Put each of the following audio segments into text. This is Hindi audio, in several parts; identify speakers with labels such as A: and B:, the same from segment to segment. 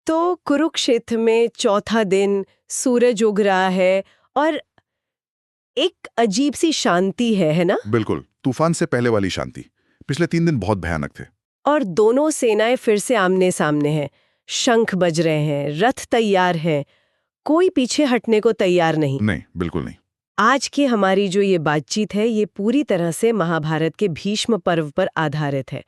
A: तो कुरुक्षेत्र में चौथा दिन, सूरज उग रहा है और एक अजीब सी शांति है ना?
B: बिल्कुल, तूफान से पहले वाली शांति। पिछले 3 दिन बहुत भयानक थे।
A: और दोनों सेनाएं फिर से आमने सामने हैं। शंख बज रहे हैं, रथ तैयार हैं, कोई पीछे हटने को तैयार नहीं।
B: नहीं, बिल्कुल नहीं।
A: आज की हमारी जो ये बातचीत है, ये पूरी तरह से महाभारत के भीष्म पर्व पर आधारित है।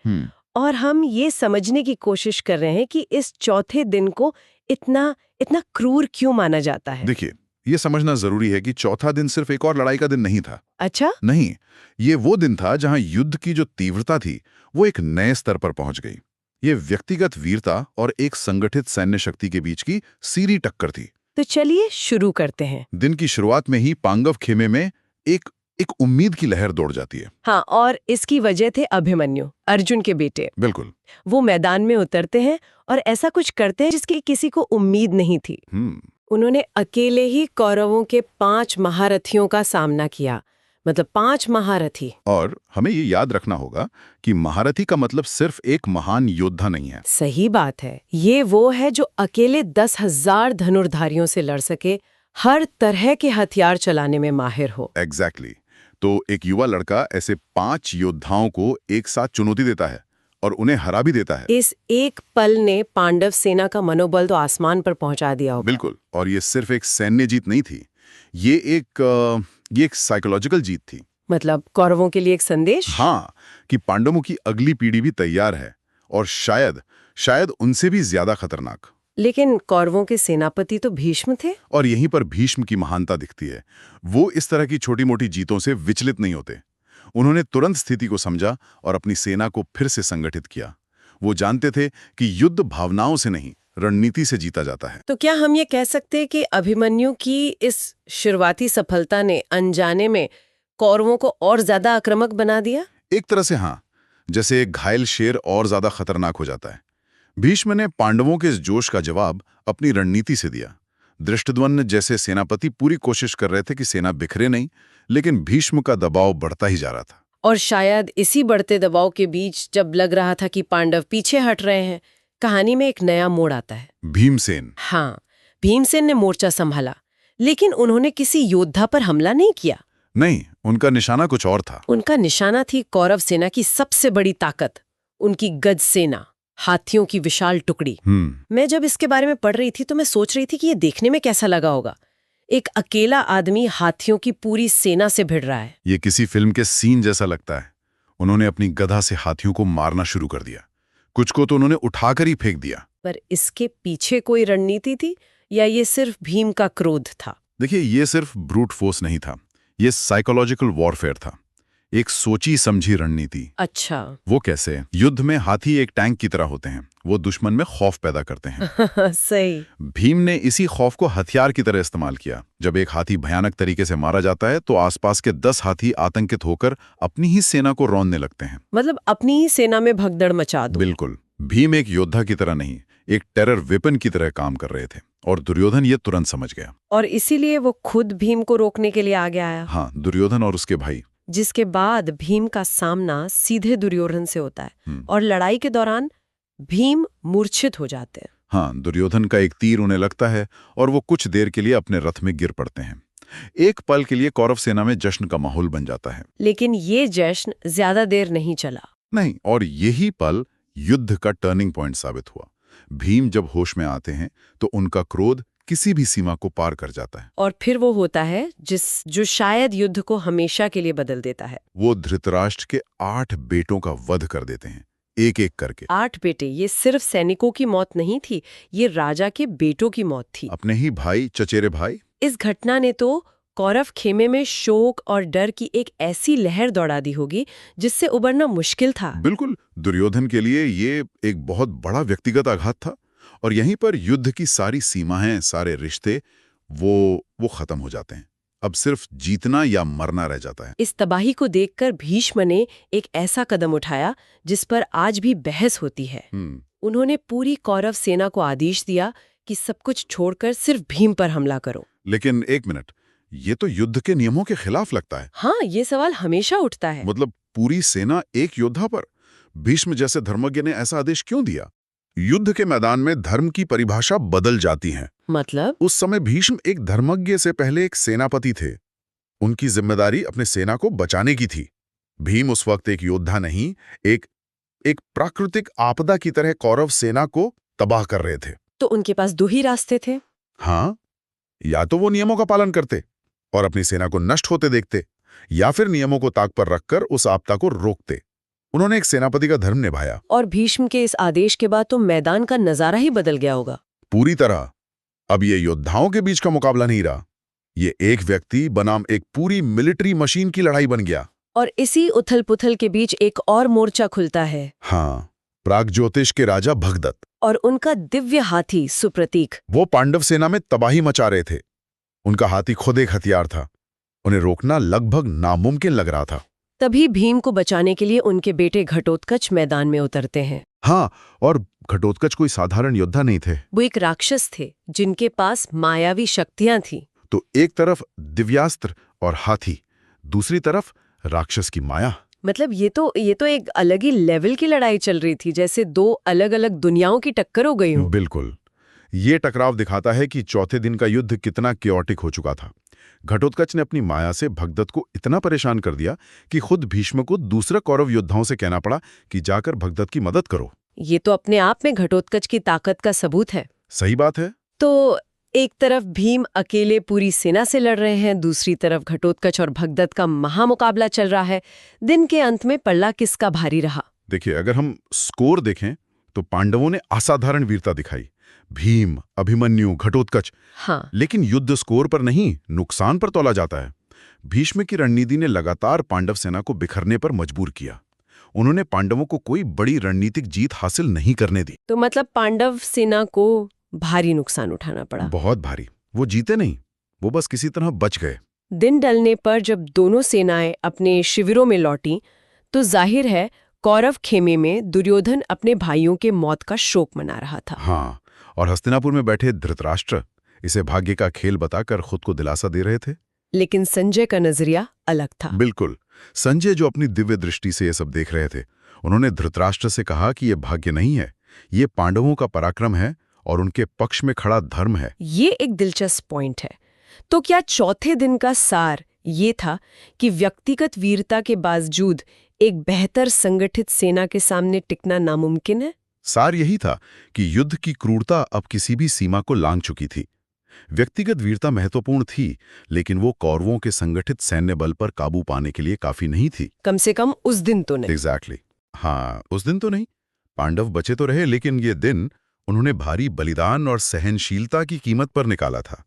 A: और हम ये समझने की कोशिश कर रहे हैं कि इस चौथे दिन को इतना इतना क्रूर क्यों माना जाता है।
B: देखिए, ये समझना जरूरी है कि चौथा दिन सिर्फ एक और लड़ाई का दिन नहीं था।
A: अच्छा?
B: नहीं, ये वो दिन था जहां युद्ध की जो तीव्रता थी वो एक नए स्तर पर पहुंच गई। ये व्यक्तिगत वीरता और एक संगठित सैन्य शक्ति के बीच की सीधी टक्कर थी।
A: तो चलिए शुरू करते हैं।
B: दिन की शुरुआत में ही पांडव खेमे में एक उम्मीद की लहर दौड़ जाती है।
A: हाँ, और इसकी वजह थे अभिमन्यु, अर्जुन के बेटे।
B: बिल्कुल।
A: वो मैदान में उतरते हैं और ऐसा कुछ करते हैं जिसकी किसी को उम्मीद नहीं थी। उन्होंने अकेले ही कौरवों के 5 महारथियों का सामना किया, मतलब 5 महारथी।
B: और हमें ये याद रखना होगा कि महारथी का मतलब सिर्फ एक महान योद्धा नहीं है।
A: सही बात है, ये वो है जो अकेले 10,000 धनुर्धारियों से लड़ सके, हर तरह के हथियार चलाने में माहिर हो।
B: एग्जैक्टली। तो एक युवा लड़का ऐसे 5 योद्धाओं को एक साथ चुनौती देता है और उन्हें हरा भी देता है।
A: इस एक पल ने पांडव सेना का मनोबल तो आसमान पर पहुंचा दिया होगा।
B: बिल्कुल। और ये सिर्फ एक सैन्य जीत नहीं थी, ये एक साइकोलॉजिकल जीत थी।
A: मतलब कौरवों के लिए एक संदेश?
B: हाँ, कि पांडवों की अगली पीढ़ी भी तैयार है और शायद उनसे भी ज्यादा खतरनाक।
A: लेकिन कौरवों के सेनापति तो भीष्म थे।
B: और यहीं पर भीष्म की महानता दिखती है। वो इस तरह की छोटी मोटी जीतों से विचलित नहीं होते। उन्होंने तुरंत स्थिति को समझा और अपनी सेना को फिर से संगठित किया। वो जानते थे कि युद्ध भावनाओं से नहीं, रणनीति से जीता जाता है।
A: तो क्या हम ये कह सकते हैं कि अभिमन्यु की इस शुरुआती सफलता ने अनजाने में कौरवों को और ज्यादा आक्रामक बना दिया?
B: एक तरह से हाँ, जैसे एक घायल शेर और ज्यादा खतरनाक हो जाता है। भीष्म ने पांडवों के इस जोश का जवाब अपनी रणनीति से दिया। धृष्टद्युम्न जैसे सेनापति पूरी कोशिश कर रहे थे कि सेना बिखरे नहीं, लेकिन भीष्म का दबाव बढ़ता ही जा रहा था।
A: और शायद इसी बढ़ते दबाव के बीच जब लग रहा था कि पांडव पीछे हट रहे हैं, कहानी में एक नया मोड़ आता है।
B: भीमसेन।
A: हाँ, भीमसेन ने मोर्चा संभाला, लेकिन उन्होंने किसी योद्धा पर हमला नहीं किया।
B: नहीं, उनका निशाना कुछ और था।
A: उनका निशाना थी कौरव सेना की सबसे बड़ी ताकत, उनकी गज सेना, हाथियों की विशाल टुकड़ी। मैं जब इसके बारे में पढ़ रही थी तो मैं सोच रही थी कि ये देखने में कैसा लगा होगा। एक अकेला आदमी हाथियों की पूरी सेना से भिड़ रहा है।
B: ये किसी फिल्म के सीन जैसा लगता है। उन्होंने अपनी गदा से हाथियों को मारना शुरू कर दिया, कुछ को तो उन्होंने उठाकर ही फेंक दिया।
A: पर इसके पीछे कोई रणनीति थी या ये सिर्फ भीम का क्रोध था?
B: देखिए, ये सिर्फ ब्रूट फोर्स नहीं था, ये साइकोलॉजिकल वॉरफेयर था, एक सोची समझी रणनीति।
A: अच्छा।
B: वो कैसे? युद्ध में हाथी एक टैंक की तरह होते हैं, वो दुश्मन में खौफ पैदा करते हैं।
A: सही।
B: भीम ने इसी खौफ को हथियार की तरह इस्तेमाल किया। जब एक हाथी भयानक तरीके से मारा जाता है तो आसपास के 10 हाथी आतंकित होकर अपनी ही सेना को रौंदने लगते हैं।
A: मतलब अपनी ही सेना में भगदड़ मचा दो।
B: बिल्कुल। भीम एक योद्धा की तरह नहीं, एक टेरर वेपन की तरह काम कर रहे थे और दुर्योधन ये तुरंत समझ गया।
A: और इसीलिए वो खुद भीम को रोकने के लिए आगे आया।
B: हाँ, दुर्योधन और उसके भाई।
A: जिसके बाद भीम का सामना सीधे दुर्योधन से होता है और लड़ाई के दौरान भीम मूर्छित हो जाते हैं।
B: हाँ, दुर्योधन का एक तीर उन्हें लगता है और वो कुछ देर के लिए अपने रथ में गिर पड़ते हैं। एक पल के लिए कौरव सेना में जश्न का माहौल बन जाता है।
A: लेकिन ये जश्न ज्यादा देर नहीं चला।
B: नहीं, और यही पल युद्ध का टर्निंग पॉइंट साबित हुआ। भीम जब होश में आते हैं तो उनका क्रोध किसी भी सीमा को पार कर जाता है।
A: और फिर वो होता है जो शायद युद्ध को हमेशा के लिए बदल देता है।
B: वो धृतराष्ट्र के 8 बेटों का वध कर देते हैं, एक एक करके।
A: 8 बेटे, ये सिर्फ सैनिकों की मौत नहीं थी, ये राजा के बेटों की मौत थी।
B: अपने ही भाई, चचेरे भाई।
A: इस घटना ने तो कौरव खेमे में शोक और डर की एक ऐसी लहर दौड़ा दी होगी जिससे उबरना मुश्किल था।
B: बिल्कुल। दुर्योधन के लिए ये एक बहुत बड़ा व्यक्तिगत आघात था और यहीं पर युद्ध की सारी सीमाएं, सारे रिश्ते वो खत्म हो जाते हैं। अब सिर्फ जीतना या मरना रह जाता है।
A: इस तबाही को देखकर भीष्म ने एक ऐसा कदम उठाया जिस पर आज भी बहस होती है। उन्होंने पूरी कौरव सेना को आदेश दिया कि सब कुछ छोड़कर सिर्फ भीम पर हमला करो।
B: लेकिन एक मिनट, ये तो युद्ध के नियमों के खिलाफ लगता है।
A: हाँ, ये सवाल हमेशा उठता है।
B: मतलब पूरी सेना एक योद्धा पर? भीष्म जैसे धर्मज्ञ ने ऐसा आदेश क्यों दिया? युद्ध के मैदान में धर्म की परिभाषा बदल जाती है।
A: मतलब?
B: उस समय भीष्म एक धर्मज्ञ से पहले एक सेनापति थे। उनकी जिम्मेदारी अपने सेना को बचाने की थी। भीम उस वक्त एक योद्धा नहीं, एक प्राकृतिक आपदा की तरह कौरव सेना को तबाह कर रहे थे।
A: तो उनके पास दो ही रास्ते थे।
B: हाँ, या तो वो नियमों का पालन करते और अपनी सेना को नष्ट होते देखते, या फिर नियमों को ताक पर रखकर उस आपदा को रोकते। उन्होंने एक सेनापति का धर्म निभाया।
A: और भीष्म के इस आदेश के बाद तो मैदान का नजारा ही बदल गया होगा।
B: पूरी तरह। अब ये योद्धाओं के बीच का मुकाबला नहीं रहा, ये एक व्यक्ति बनाम एक पूरी मिलिट्री मशीन की लड़ाई बन गया।
A: और इसी उथल-पुथल के बीच एक और मोर्चा खुलता है।
B: हाँ, प्रागज्योतिष के राजा भगदत्त
A: और उनका दिव्य हाथी सुप्रतीक।
B: वो पांडव सेना में तबाही मचा रहे थे। उनका हाथी खुद एक हथियार था। उन्हें रोकना लगभग नामुमकिन लग रहा था।
A: तभी भीम को बचाने के लिए उनके बेटे घटोत्कच मैदान में उतरते हैं।
B: हाँ, और घटोत्कच कोई साधारण योद्धा नहीं थे।
A: वो एक राक्षस थे जिनके पास मायावी शक्तियां थी।
B: तो एक तरफ दिव्यास्त्र और हाथी, दूसरी तरफ राक्षस की माया।
A: मतलब ये तो एक अलग ही लेवल की लड़ाई चल रही थी, जैसे दो अलग अलग दुनियाओं की टक्कर हो गई हो।
B: बिल्कुल। ये टकराव दिखाता है कि चौथे दिन का युद्ध कितना क्योटिक हो चुका था। घटोत्कच ने अपनी माया से भगदत्त को इतना परेशान कर दिया कि खुद भीष्म को दूसरा कौरव योद्धाओं से कहना पड़ा कि जाकर भगदत्त की मदद करो।
A: ये तो अपने आप में घटोत्कच की ताकत का सबूत है।
B: सही बात है।
A: तो एक तरफ भीम अकेले पूरी सेना से लड़ रहे हैं, दूसरी तरफ घटोत्कच और भगदत्त का महामुकाबला चल रहा है। दिन के अंत में पल्ला किसका भारी रहा?
B: देखिए, अगर हम स्कोर देखें तो पांडवों ने असाधारण वीरता दिखाई। भीम, अभिमन्यु, घटोत्कच।
A: हाँ।
B: लेकिन युद्ध स्कोर पर नहीं, नुकसान पर तौला जाता है। भीष्म की रणनीति ने लगातार पांडव सेना को बिखरने पर मजबूर किया। उन्होंने पांडवों को कोई बड़ी रणनीतिक जीत हासिल नहीं करने दी।
A: तो मतलब पांडव सेना को भारी नुकसान उठाना पड़ा।
B: बहुत भारी। वो जीते नहीं, वो बस किसी तरह बच गए।
A: दिन ढलने पर जब दोनों सेनाएं अपने शिविरों में लौटी तो जाहिर है कौरव खेमे में दुर्योधन अपने भाइयों के मौत का शोक मना रहा था।
B: हाँ, और हस्तिनापुर में बैठे धृतराष्ट्र इसे भाग्य का खेल बताकर खुद को दिलासा दे रहे थे।
A: लेकिन संजय का नजरिया अलग था।
B: बिल्कुल। संजय, जो अपनी दिव्य दृष्टि से ये सब देख रहे थे, उन्होंने धृतराष्ट्र से कहा कि ये भाग्य नहीं है, ये पांडवों का पराक्रम है और उनके पक्ष में खड़ा धर्म है।
A: ये एक दिलचस्प पॉइंट है। तो क्या चौथे दिन का सार ये था कि व्यक्तिगत वीरता के बावजूद एक बेहतर संगठित सेना के सामने टिकना नामुमकिन है?
B: सार यही था कि युद्ध की क्रूरता अब किसी भी सीमा को लांघ चुकी थी। व्यक्तिगत वीरता महत्वपूर्ण थी, लेकिन वो कौरवों के संगठित सैन्य बल पर काबू पाने के लिए काफी नहीं थी।
A: कम से कम उस दिन तो नहीं।
B: एग्जैक्टली। हाँ, उस दिन तो नहीं। पांडव बचे तो रहे, लेकिन ये दिन उन्होंने भारी बलिदान और सहनशीलता की कीमत पर निकाला था।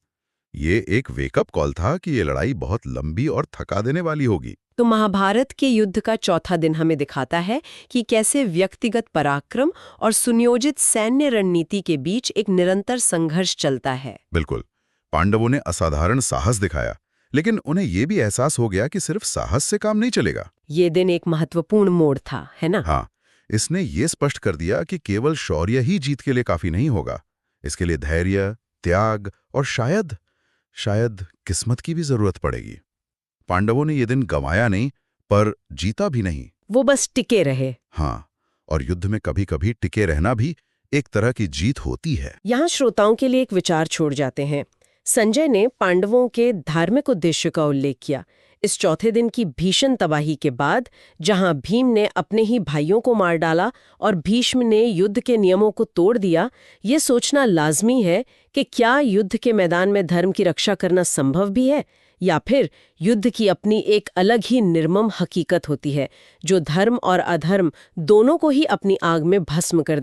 B: ये एक वेकअप कॉल था कि ये लड़ाई बहुत लंबी और थका देने वाली होगी।
A: तो महाभारत के युद्ध का चौथा दिन हमें दिखाता है कि कैसे व्यक्तिगत पराक्रम और सुनियोजित सैन्य रणनीति के बीच एक निरंतर संघर्ष चलता है।
B: बिल्कुल। पांडवों ने असाधारण साहस दिखाया, लेकिन उन्हें यह भी एहसास हो गया कि सिर्फ साहस से काम नहीं चलेगा।
A: ये दिन एक महत्वपूर्ण मोड़ था, है ना?
B: हाँ, इसने ये स्पष्ट कर दिया कि केवल शौर्य ही जीत के लिए काफी नहीं होगा। इसके लिए धैर्य, त्याग और शायद किस्मत की भी जरूरत पड़ेगी। पांडवों ने ये दिन गंवाया नहीं, पर जीता भी नहीं।
A: वो बस टिके रहे।
B: हाँ, और युद्ध में कभी कभी टिके रहना भी एक तरह की जीत होती है।
A: यहाँ श्रोताओं के लिए एक विचार छोड़ जाते हैं। संजय ने पांडवों के धार्मिक उद्देश्य का उल्लेख किया। इस चौथे दिन की भीषण तबाही के बाद, जहां भीम ने अपने ही भाइयों को मार डाला और भीष्म ने युद्ध के नियमों को तोड़ दिया, ये सोचना लाजमी है कि क्या युद्ध के मैदान में धर्म की रक्षा करना संभव भी है, या फिर युद्ध की अपनी एक अलग ही निर्मम हकीकत होती है जो धर्म और अधर्म दोनों को ही अपनी आग में भस्म कर